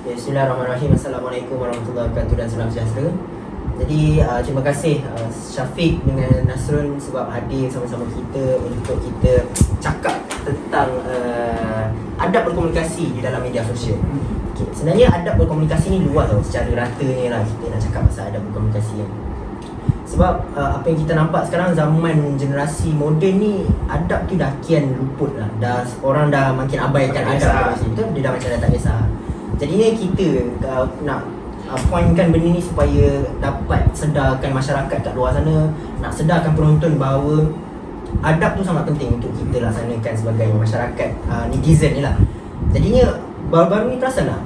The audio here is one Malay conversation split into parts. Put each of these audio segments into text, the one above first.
Bismillahirrahmanirrahim. Assalamualaikum warahmatullahi wabarakatuh dan salam sejahtera. Jadi terima kasih Syafiq dengan Nasrun sebab hadir sama-sama kita untuk kita cakap tentang adab berkomunikasi di dalam media sosial. Okay. Sebenarnya adab berkomunikasi ni luas tau, secara ratanya lah kita nak cakap pasal adab berkomunikasi ni. Sebab apa yang kita nampak sekarang zaman generasi moden ni, adab tu dah kian luput lah. Orang dah makin abaikan adab tu, dia dah macam dah tak kisah. Jadinya kita nak pointkan benda ni supaya dapat sedarkan masyarakat kat luar sana, nak sedarkan penonton bahawa adab tu sangat penting untuk kita laksanakan sebagai masyarakat netizen ni lah. Jadinya baru-baru ni perasan tak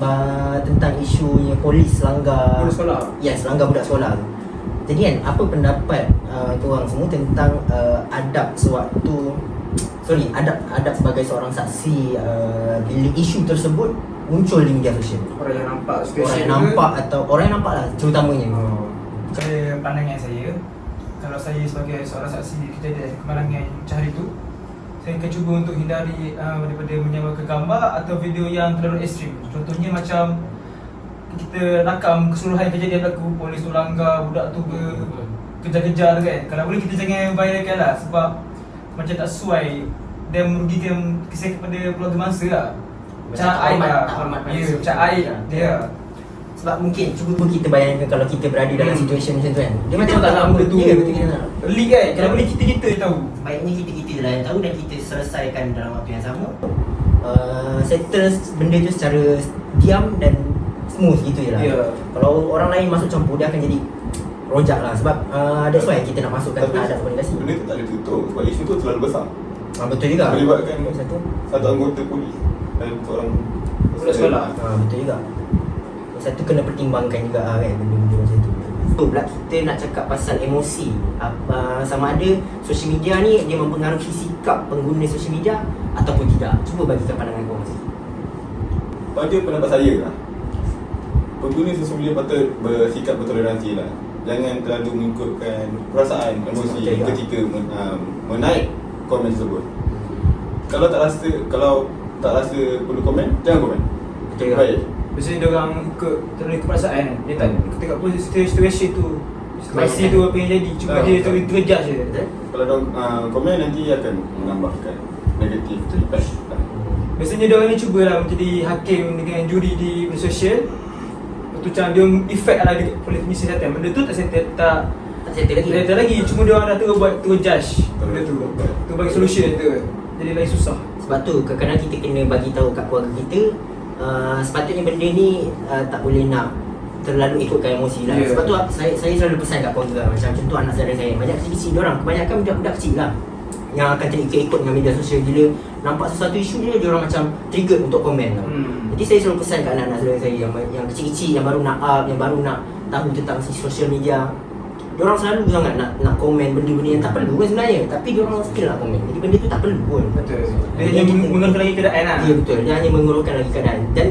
tentang isunya polis langgar budak sekolah? Yes, langgar budak sekolah tu. Jadi kan, apa pendapat korang semua tentang adab adab sebagai seorang saksi bila isu tersebut muncul di media sosial? Orang yang nampak Orang yang nampak atau orang yang nampak lah terutamanya. Saya pandangan saya, kalau saya sebagai seorang saksi kejadian kemalangan macam hari tu, saya akan cuba untuk hindari daripada menyebarkan gambar atau video yang terlalu ekstrim. Contohnya macam kita rakam keseluruhan kejadian berlaku, polis tu langgar budak tu kejar-kejar kan. Kalau boleh kita jangan viralkan lah, sebab macam tak sesuai dan merugikan kisah kepada keluarga mangsa lah. Macam aib lah. Ya, macam aib dia. Sebab mungkin cuba kita bayangkan kalau kita berada dalam situasi macam tu kan. Dia Kita macam tak nak benda tu. Ya, betul kita nak. Leak kan. Kalau boleh kita tahu. Baiknya kita lah yang tahu dan kita selesaikan dalam waktu yang sama. Settle benda tu secara diam dan smooth gitu je lah. Ya. Kalau orang lain masuk campur, dia akan jadi rojak lah. Sebab that's why kita nak masukkan adab komunikasi. Benda tu tak boleh tutup sebab isu tu terlalu besar. Betul juga. Melibatkan satu anggota polis dan seorang budak sekolah. Betul juga. Satu kena pertimbangkan juga kan benda-benda macam tu. So pula kita nak cakap pasal emosi. Sama ada social media ni dia mempengaruhi sikap pengguna social media ataupun tidak. Cuba bagikan pandangan korang. Pada pendapat saya lah, pengguna sosial media patut bersikap bertoleransi lah. Jangan terlalu mengikutkan perasaan, emosi ketika menaik komen tersebut. Kalau tak rasa perlu komen, jangan komen. Betul tak? Baik. Biasanya dia orang terlalu ikut perasaan. Dia tak ketika apa situasi tu, situasi tu apa yang jadi, cuma dia terjudge je. Kalau dia komen nanti akan menambahkan negatif impact. Biasanya dia orang ni cubalah menjadi hakim dengan juri di media sosial. Lepas tu macam dia efek lah polis misi settle. Benda tu tak settle lagi. Cuma dia orang dah terjudge benda tu. Tu bagi solution tu. Jadi lagi susah. Sebab tu kadang-kadang kita kena bagi tahu kat keluarga kita, sepatutnya benda ni tak boleh nak terlalu ikutkan emosi lah. Sebab tu saya selalu pesan kat keluarga, macam contoh anak saudara saya, banyak kecil-kecil diorang, kebanyakan budak-budak kecil lah yang akan terikut-ikut dengan media sosial. Bila nampak sesuatu isu diorang macam trigger untuk komen tau. Jadi saya selalu pesan kat anak-anak saudara saya yang kecil-kecil, yang baru nak yang baru nak tahu tentang sosial media, diorang selalu sangat nak komen benda-benda yang tak perlu kan sebenarnya, tapi diorang still nak komen. Jadi benda tu tak perlu pun. Betul. Dia hanya menguruskan lagi keadaan lah. Ya betul, dia hanya menguruskan lagi keadaan. Dan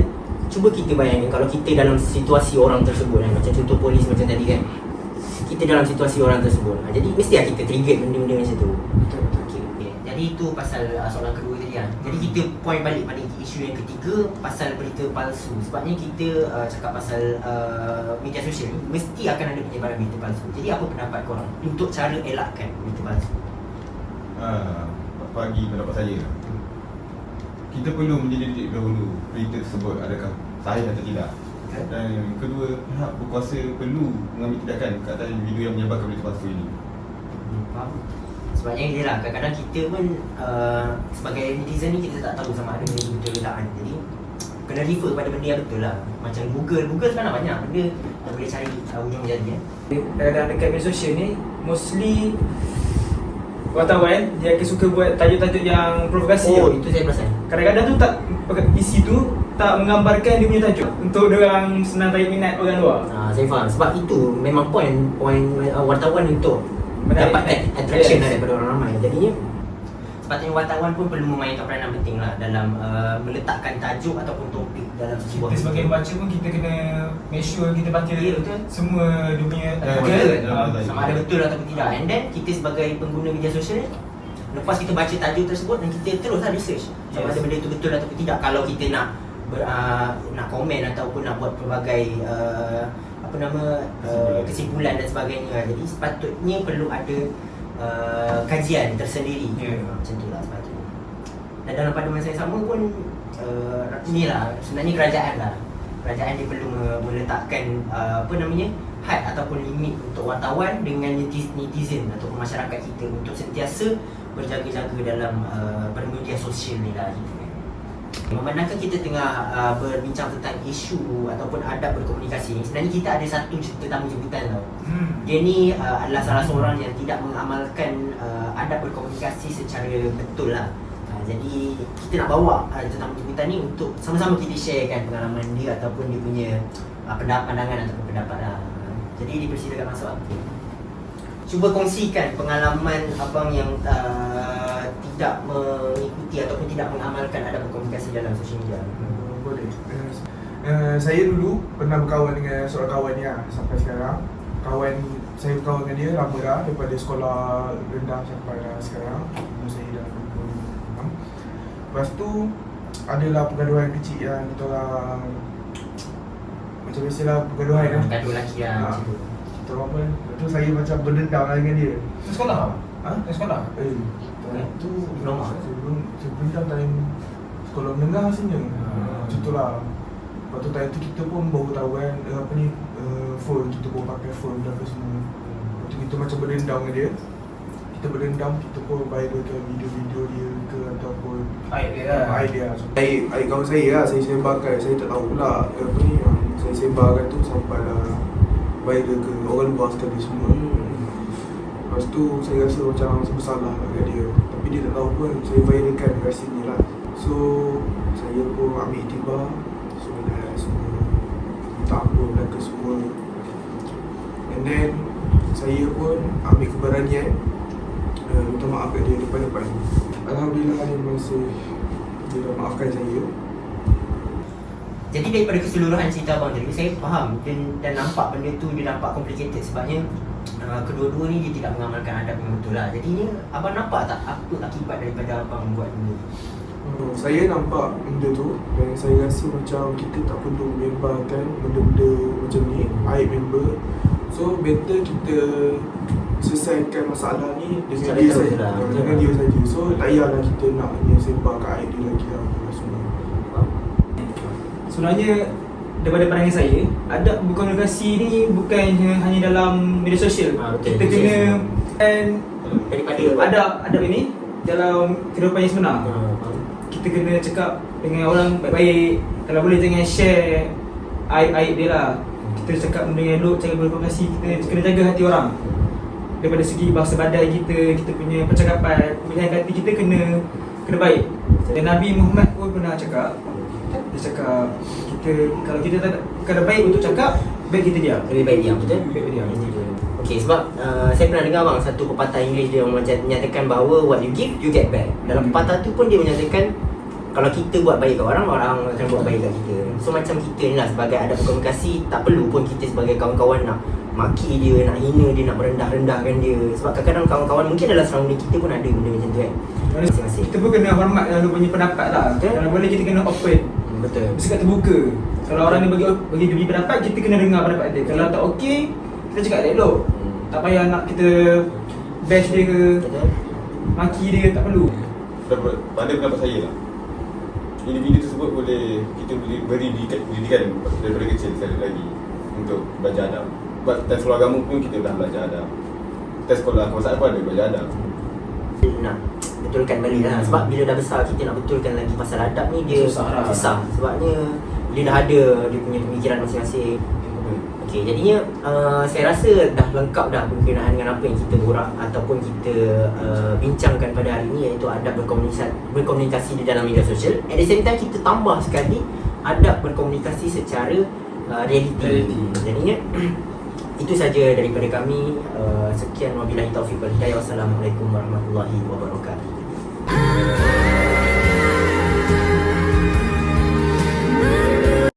cuba kita bayangkan kalau kita dalam situasi orang tersebut kan, macam contoh polis macam tadi kan, kita dalam situasi orang tersebut, jadi mesti lah kita trigger benda-benda macam tu. Betul. Okay. Jadi itu pasal soalan kedua tadi kan. Jadi kita point balik pada isu yang ketiga, pasal berita palsu. Sebabnya kita cakap pasal media sosial ni mesti akan ada penyebaran berita palsu. Jadi apa pendapat korang untuk cara elakkan berita palsu? Bagi pendapat saya, kita perlu menyelidik dahulu berita tersebut adakah sahih atau tidak. Dan yang kedua, pihak berkuasa perlu mengambil tindakan ke atas individu yang menyebarkan berita palsu ini. Faham? Sebabnya dia lah, kadang-kadang kita pun sebagai netizen ni kita tak tahu sama ada benda betul ke tak kan. Jadi kena refer pada benda yang betul lah. Macam Google sekarang banyak benda yang boleh cari ujung jadi kan. Kadang-kadang dekat media sosial ni mostly wartawan dia akan suka buat tajuk-tajuk yang provokasi. Itu saya perasan. Kadang-kadang tu tak, isi tu tak menggambarkan dia punya tajuk untuk dia orang senang tarik minat orang luar. Saya faham. Sebab itu memang point wartawan untuk dapat attraction lah daripada orang ramai. Jadinya sepatutnya wartawan pun perlu memainkan peranan penting lah dalam meletakkan tajuk ataupun topik dalam sebuah. Kita sebagai pembaca pun kita kena make sure kita baca betul. semua dia punya sama ada betul ataupun tidak. And then kita sebagai pengguna media sosial, lepas kita baca tajuk tersebut dan kita teruslah research sama ada benda itu betul ataupun tidak. Kalau kita nak nak komen ataupun nak buat pelbagai kesimpulan dan sebagainya. Jadi sepatutnya perlu ada kajian tersendiri. Macam itulah sepatutnya. Dan dalam panduan saya sama pun inilah sebenarnya kerajaan dia perlu meletakkan had ataupun limit untuk wartawan dengan netizen ataupun masyarakat kita untuk sentiasa berjaga-jaga dalam bermedia sosial ni lah gitu kan. Memandangkan kita tengah berbincang tentang isu ataupun adab berkomunikasi, sebenarnya kita ada satu tetamu jemputan tau. Dia ni adalah salah seorang yang tidak mengamalkan adab berkomunikasi secara betul lah. Jadi kita nak bawa tetamu jemputan ni untuk sama-sama kita sharekan pengalaman dia ataupun dia punya pandangan ataupun pendapat lah. Jadi dipersilakan masuk. Cuba kongsikan pengalaman abang yang tidak mengikuti ataupun tidak mengamalkan adab berkomunikasi dalam sosial media. Boleh. Saya dulu pernah berkawan dengan seorang kawan ni sampai sekarang. Saya berkawan dengan dia lama dah, daripada sekolah rendah sampai sekarang. Umur saya dah 26. Lepas tu adalah pergaduhan kecil yang kita orang macam biasalah pergaduhan kan. Gaduh lelaki lah macam tu. Kita orang pun, lepas tu saya macam berdendam lah dengan dia. Sekolah? Ha? Sekolah? Time tu Diploma? sebelum time sekolah menengah rasanya. Macam tu lah. Lepas tu time tu kita pun baru tahu kan phone, kita baru pakai phone dan apa semua. Lepas tu kita macam berdendam dengan dia. Kita berdendam, kita pun viralkan video-video dia ke ataupun Aib dia lah. aib dia. Aib kawan saya lah, saya sebarkan. Saya tak tahu pula saya sebarkan tu sampai dah viral ke orang luar sekali semua. Lepas tu saya rasa macam bersalah kat dia. Tapi dia tak tahu pun saya viralkan kat sini lah. So saya pun ambil iktibar, solat semua, minta ampun dan ke semua. And then saya pun ambil keberanian minta maaf kat dia depan-depan. Alhamdulillah dia dah maafkan saya. Jadi daripada keseluruhan cerita abang tadi, saya faham dan nampak benda tu dia nampak complicated sebabnya kedua-dua ni dia tidak mengamalkan adab yang betul lah. Jadinya abang nampak tak apa akibat daripada abang buat benda tu? Saya nampak benda tu dan saya rasa macam kita tak perlu membarkan benda-benda macam ni, aib member. So better kita selesaikan masalah ni dengan Secara dia terus saja. lah. Dengan dia saja. So tak payahlah kita nak sebarkan aib dia lagi apa semua. Sebenarnya daripada pandangan saya, adab berkomunikasi ni bukan hanya dalam media sosial. Betul. Kita kena Daripada adab ini dalam kehidupan yang sebenar. Kita kena cakap dengan orang baik-baik. Kalau boleh jangan share aib-aib dia lah. Kita cakap benda yang elok, cara berkomunikasi. Kita kena jaga hati orang. Daripada segi bahasa badai kita punya percakapan, pemilihan hati kita kena baik. Dan Nabi Muhammad pun pernah cakap, dia cakap kalau kita tak ada baik untuk cakap, baik kita diam. lebih baik diam, betul? Baik diam. Okey, sebab saya pernah dengar bang satu pepatah Inggeris dia menyatakan bahawa what you give, you get back. Dalam pepatah tu pun dia menyatakan kalau kita buat baik kat orang akan buat baik kat kita. So macam kita ni lah sebagai adab komunikasi, tak perlu pun kita sebagai kawan-kawan nak maki dia, nak hina dia, nak merendah-rendahkan dia. Sebab kadang-kadang kawan-kawan mungkin dalam surrounding kita pun ada benda macam tu kan. Masing-masing. Kita pun kena hormat lalu punya pendapat lah. Betul. Kalau boleh kita kena open. Betul. Bersikap terbuka. Kalau orang ni bagi dia pendapat, kita kena dengar pendapat dia. Kalau tak okey, kita cakap elok. Tak payah nak kita bash dia ke, Betul. maki dia, tak perlu. Pada pendapat saya lah, individu tersebut kita boleh beri pendidikan daripada kecil sekali lagi untuk belajar adab. Sebab tes sekolah agama pun kita dah belajar adab. Tes sekolah kebangsaan pun ada belajar adab. Nak betulkan balik lah. Sebab bila dah besar kita nak betulkan lagi pasal adab ni dia Susah lah. Sebabnya dia dah ada dia punya pemikiran masing-masing. Okey, jadinya saya rasa dah lengkap dah berkenaan dengan apa yang kita borak ataupun kita bincangkan pada hari ini, iaitu adab berkomunikasi di dalam media sosial. At the same time kita tambah sekali adab berkomunikasi secara reality. Jadinya itu saja daripada kami. Sekian wabillahi taufiq wal hidayah. Wassalamualaikum warahmatullahi wabarakatuh.